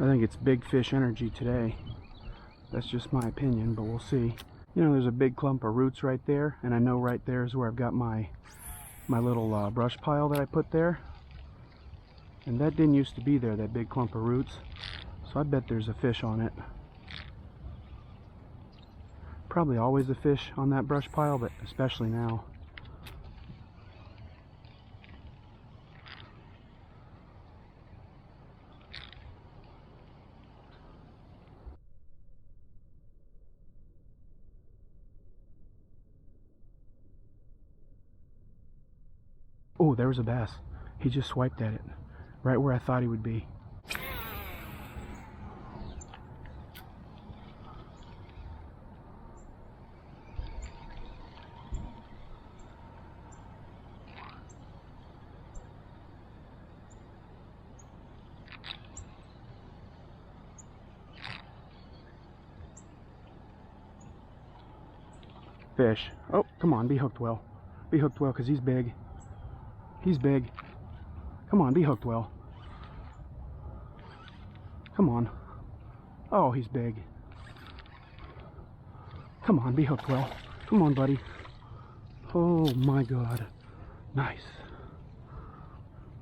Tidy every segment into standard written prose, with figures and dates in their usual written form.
I think it's big fish energy today. That's just my opinion, but we'll see. You know, there's a big clump of roots right there, and I know right there is where I've got my little brush pile that I put there. And that didn't used to be there, that big clump of roots. So I bet there's a fish on it. Probably always a fish on that brush pile, but especially now. Oh, there was a bass. He just swiped at it, right where I thought he would be. Fish. Oh, come on, be hooked well. Be hooked well, because he's big. He's big. Come on, be hooked well. Come on. Oh, he's big. Come on, be hooked well. Come on, buddy. Oh my God. Nice.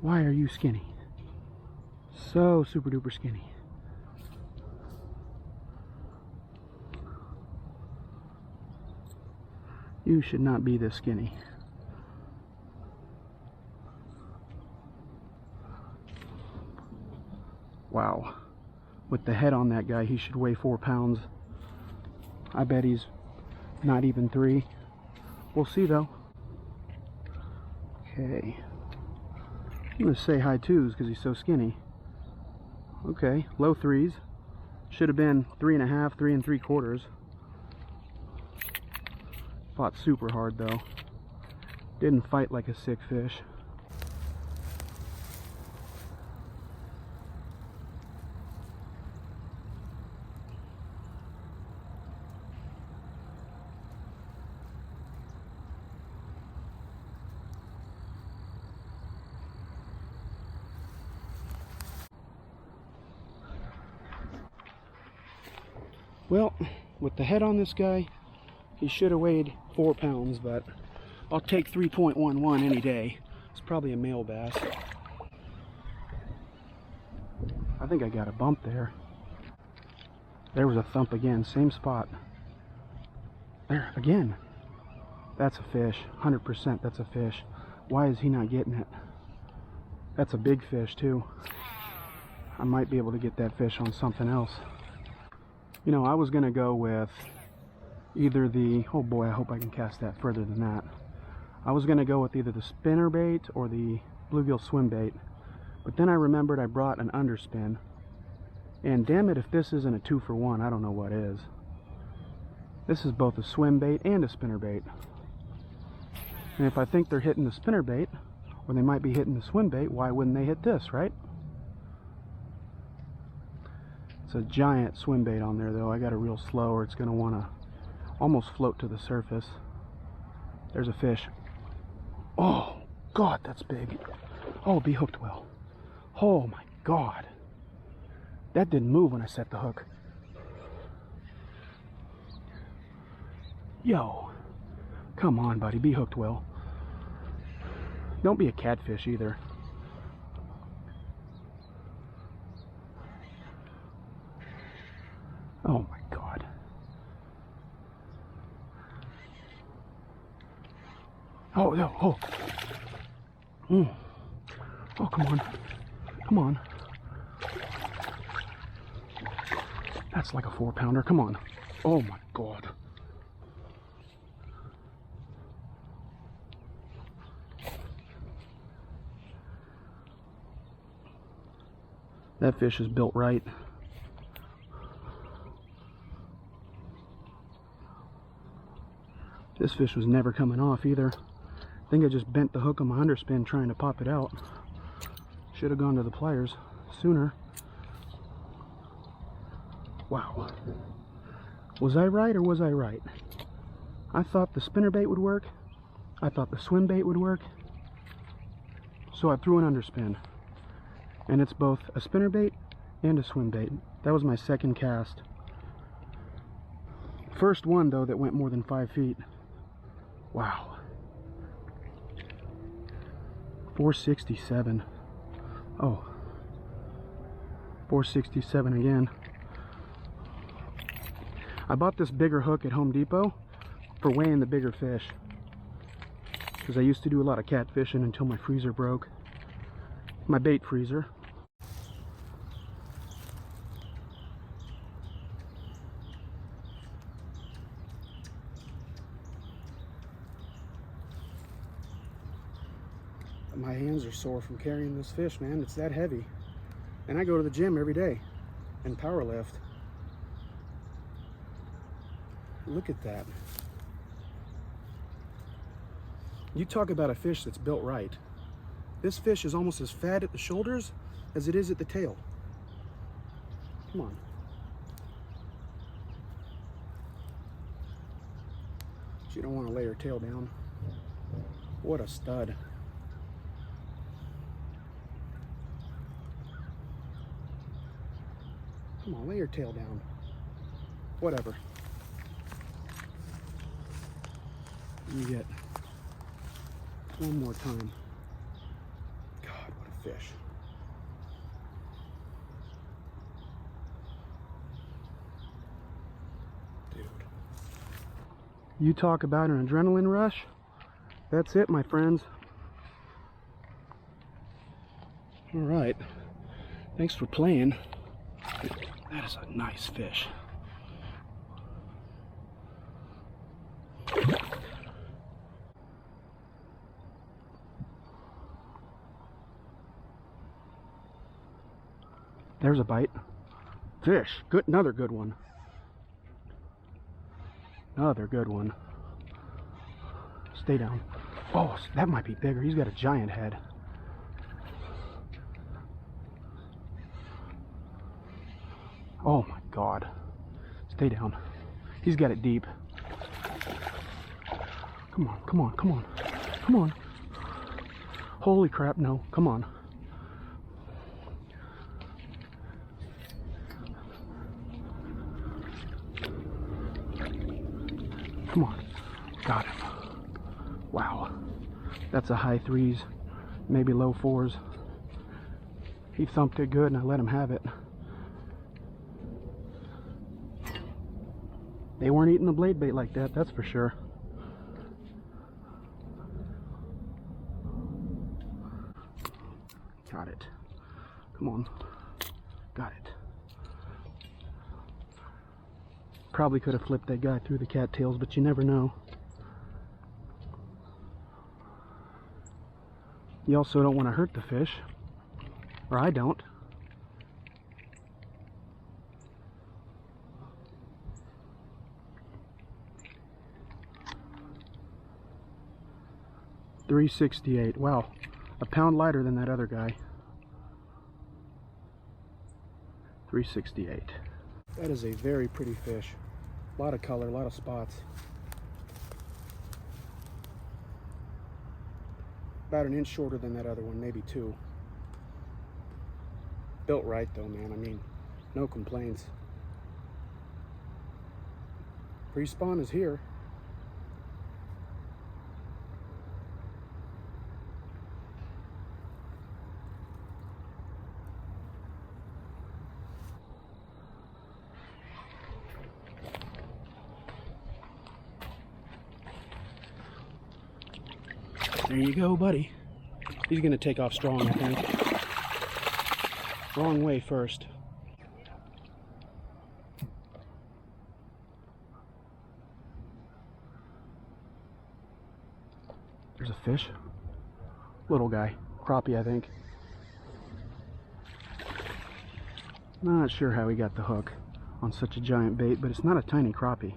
Why are you skinny? So super duper skinny. You should not be this skinny. Wow. With the head on that guy, he should weigh 4 pounds. I bet he's not even 3. We'll see though. Okay. I'm gonna say high 2s because he's so skinny. Okay, low 3s. Should have been 3.5, 3 3/4. Fought super hard though. Didn't fight like a sick fish. Well, with the head on this guy, he should have weighed 4 pounds, but I'll take 3.11 any day. It's probably a male bass. I think I got a bump there. There was a thump again, same spot. There, again. That's a fish, 100% that's a fish. Why is he not getting it? That's a big fish too. I might be able to get that fish on something else. You know, I was gonna go with either the, oh boy, I hope I can cast that further than that. I was gonna go with either the spinnerbait or the bluegill swim bait, but then I remembered I brought an underspin, and damn it if this isn't a 2-for-1, I don't know what is. This is both a swim bait and a spinnerbait. And if I think they're hitting the spinnerbait, or they might be hitting the swim bait, why wouldn't they hit this, right? It's a giant swim bait on there though. I got it real slow or it's gonna wanna almost float to the surface. There's a fish. Oh God, that's big. Oh, be hooked well. Oh my God. That didn't move when I set the hook. Yo, come on buddy, be hooked well. Don't be a catfish either. Oh my God. Oh, no, oh. Oh, come on. Come on. That's like a 4-pounder. Come on. Oh my God. That fish is built right. This fish was never coming off either. I think I just bent the hook on my underspin trying to pop it out. Should have gone to the pliers sooner. Wow. Was I right or was I right? I thought the spinnerbait would work. I thought the swim bait would work. So I threw an underspin. And it's both a spinnerbait and a swim bait. That was my second cast. First one though that went more than 5 feet. Wow. 467. Oh. 467 again. I bought this bigger hook at Home Depot for weighing the bigger fish, because I used to do a lot of catfishing until my freezer broke. My bait freezer. My hands are sore from carrying this fish, man. It's that heavy. And I go to the gym every day and power lift. Look at that. You talk about a fish that's built right. This fish is almost as fat at the shoulders as it is at the tail. Come on. She don't want to lay her tail down. What a stud. Come on, lay your tail down. Whatever. You get one more time. God, what a fish. Dude. You talk about an adrenaline rush. That's it, my friends. All right. Thanks for playing. That is a nice fish. There's a bite. Fish. Good. Another good one. Another good one. Stay down. Oh, that might be bigger. He's got a giant head. Oh my God. Stay down. He's got it deep. Come on, come on, come on. Come on. Holy crap, no. Come on. Come on. Got him. Wow. That's a high 3s, maybe low 4s. He thumped it good and I let him have it. They weren't eating the blade bait like that, that's for sure. Got it. Come on. Got it. Probably could have flipped that guy through the cattails, but you never know. You also don't want to hurt the fish, or I don't. $3.68. Wow, a pound lighter than that other guy. $3.68. That is a very pretty fish. A lot of color, a lot of spots. About an inch shorter than that other one, maybe 2. Built right though, man. I mean, no complaints. Pre-spawn is here. There you go, buddy. He's gonna take off strong, I think. Wrong way first. There's a fish. Little guy. Crappie, I think. Not sure how he got the hook on such a giant bait, but it's not a tiny crappie.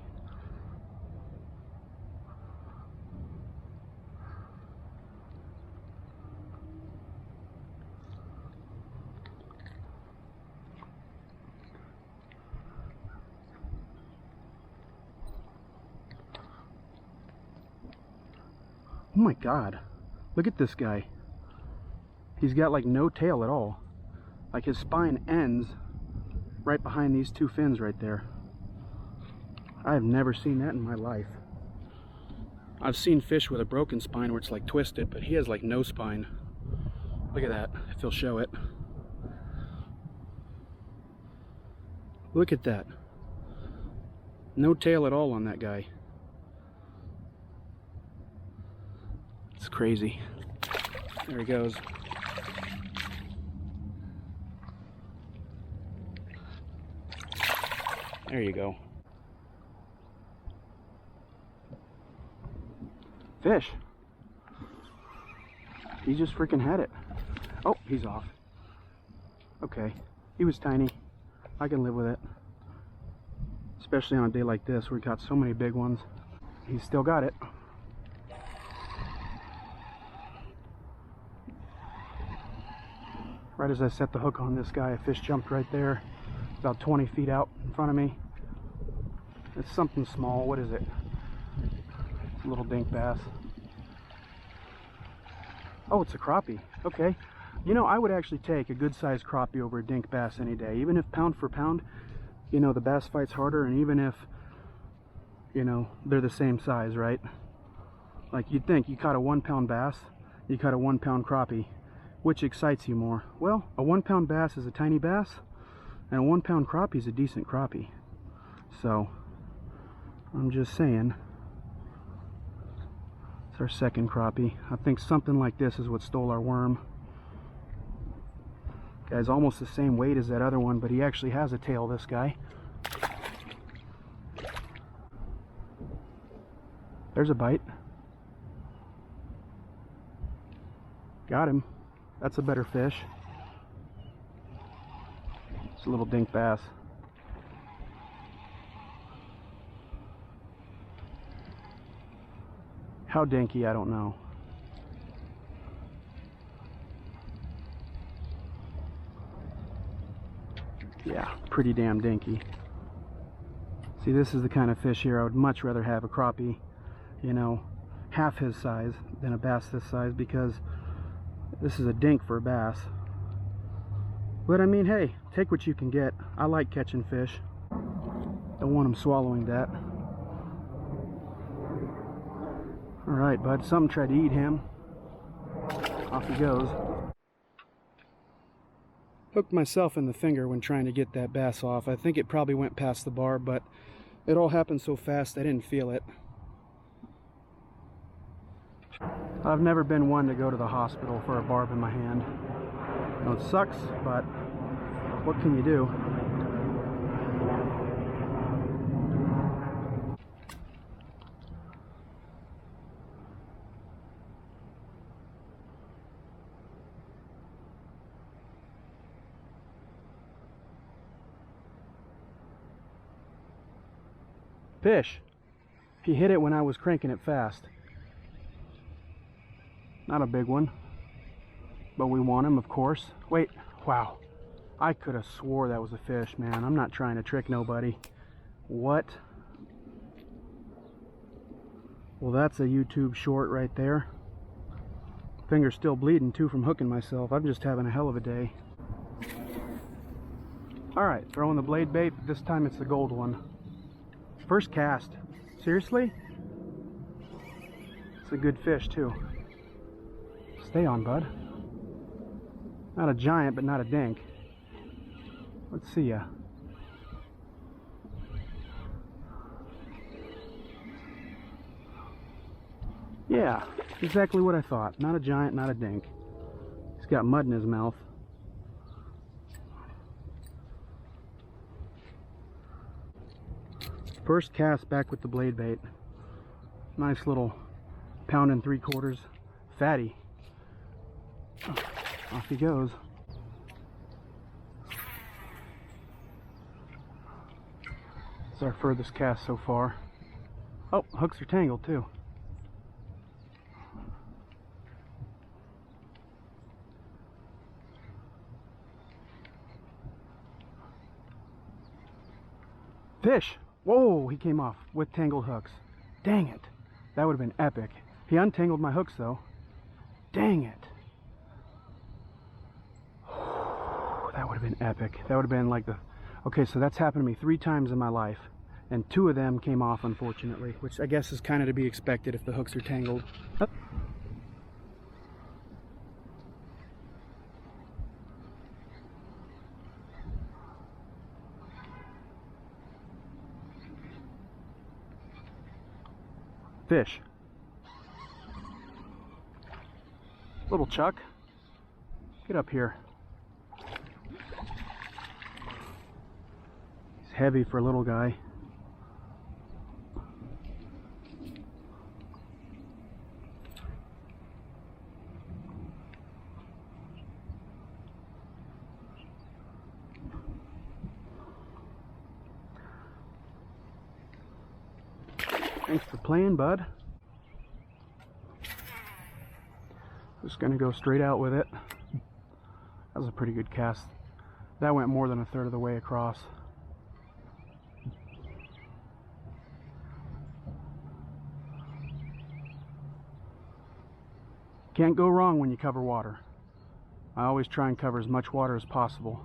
Oh my God, look at this guy. He's got like no tail at all. Like his spine ends right behind these two fins right there. I have never seen that in my life. I've seen fish with a broken spine where it's like twisted, but he has like no spine. Look at that, if he'll show it. Look at that. No tail at all on that guy. It's crazy. There he goes. There you go. Fish. He just freaking had it. Oh, he's off. Okay. He was tiny. I can live with it. Especially on a day like this where we got so many big ones. He's still got it. Right as I set the hook on this guy, a fish jumped right there, about 20 feet out in front of me. It's something small. What is it? It's a little dink bass. Oh, it's a crappie. Okay. You know, I would actually take a good sized crappie over a dink bass any day. Even if pound for pound, you know, the bass fight's harder, and even if, you know, they're the same size, right? Like, you'd think you caught a 1 pound bass, you caught a 1 pound crappie. Which excites you more? Well, a 1 pound bass is a tiny bass, and a 1 pound crappie is a decent crappie. So, I'm just saying. It's our second crappie. I think something like this is what stole our worm. Guy's almost the same weight as that other one, but he actually has a tail, this guy. There's a bite. Got him. That's a better fish. It's a little dink bass. How dinky, I don't know. Yeah, pretty damn dinky. See, this is the kind of fish here I would much rather have a crappie, you know, half his size than a bass this size, because this is a dink for a bass. But I mean, hey, take what you can get. I like catching fish. Don't want them swallowing that. Alright, bud, something tried to eat him. Off he goes. Hooked myself in the finger when trying to get that bass off. I think it probably went past the bar, but it all happened so fast I didn't feel it. I've never been one to go to the hospital for a barb in my hand. You know, it sucks, but what can you do? Fish. He hit it when I was cranking it fast. Not a big one, but we want him, of course. Wait, wow. I could have swore that was a fish, man. I'm not trying to trick nobody. What? Well, that's a YouTube short right there. Finger's still bleeding too from hooking myself. I'm just having a hell of a day. Alright, throwing the blade bait. This time it's the gold one. First cast. Seriously? It's a good fish too. Stay on, bud. Not a giant, but not a dink. Let's see ya. Yeah, exactly what I thought. Not a giant, not a dink. He's got mud in his mouth. First cast back with the blade bait. Nice little 1 3/4 pounds. Fatty. Off he goes. It's our furthest cast so far. Oh, hooks are tangled too. Fish! Whoa, he came off with tangled hooks. Dang it. That would have been epic. He untangled my hooks though. Dang it. That would have been epic. That would have been like Okay, so that's happened to me 3 times in my life, and 2 of them came off, unfortunately, which I guess is kind of to be expected if the hooks are tangled. Fish. Little Chuck, get up here. He's heavy for a little guy. Thanks for playing, bud. Just gonna go straight out with it. That was a pretty good cast. That went more than a third of the way across. Can't go wrong when you cover water. I always try and cover as much water as possible.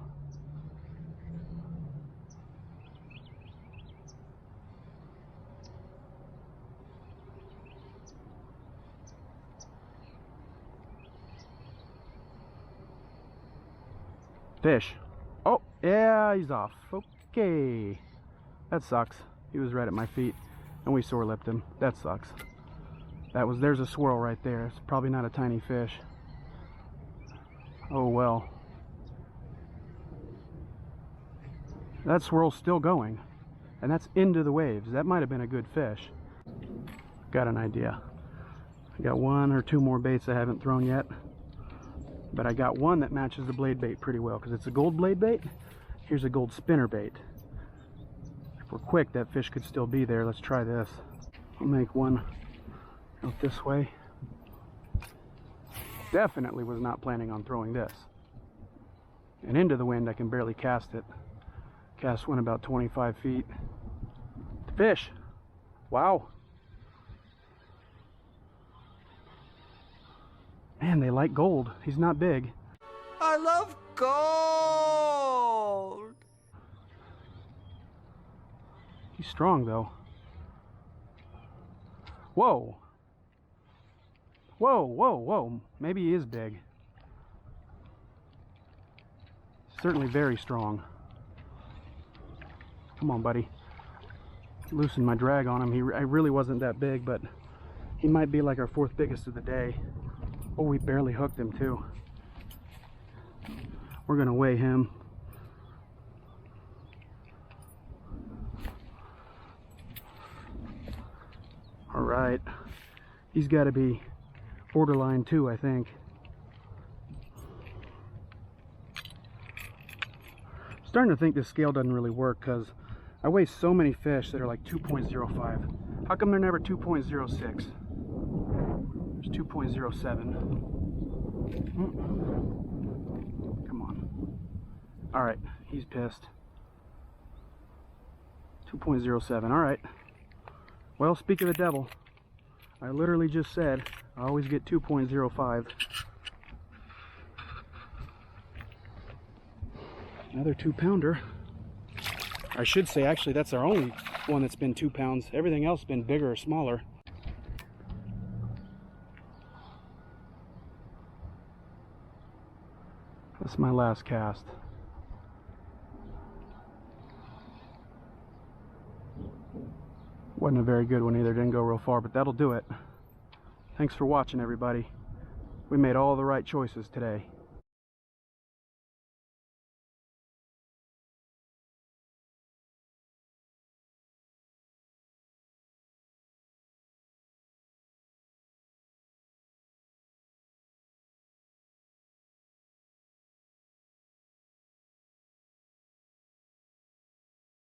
Fish. Oh, yeah, he's off. Okay. That sucks. He was right at my feet, and we sore lipped him. That sucks. There's a swirl right there. It's probably not a tiny fish. Oh well. That swirl's still going, and that's into the waves. That might have been a good fish. Got an idea. I got 1 or 2 more baits I haven't thrown yet. But I got one that matches the blade bait pretty well because it's a gold blade bait. Here's a gold spinner bait. If we're quick, that fish could still be there. Let's try this. I'll make one out this way. Definitely was not planning on throwing this. And into the wind, I can barely cast it. Cast went about 25 feet. Fish! Wow! Man, they like gold. He's not big. I love gold! He's strong, though. Whoa! Whoa, whoa, whoa. Maybe he is big. Certainly very strong. Come on, buddy. Loosen my drag on him. I really wasn't that big, but he might be like our 4th biggest of the day. Oh, we barely hooked him too. We're gonna weigh him. All right, he's got to be borderline 2, I think. Starting to think this scale doesn't really work because I weigh so many fish that are like 2.05. How come they're never 2.06? 2.07. Come on. All right, he's pissed. 2.07. All right. Well, speak of the devil, I literally just said I always get 2.05. Another 2-pounder. I should say, actually, that's our only one that's been 2 pounds. Everything else has been bigger or smaller. That's my last cast. Wasn't a very good one either, didn't go real far, but that'll do it. Thanks for watching, everybody. We made all the right choices today.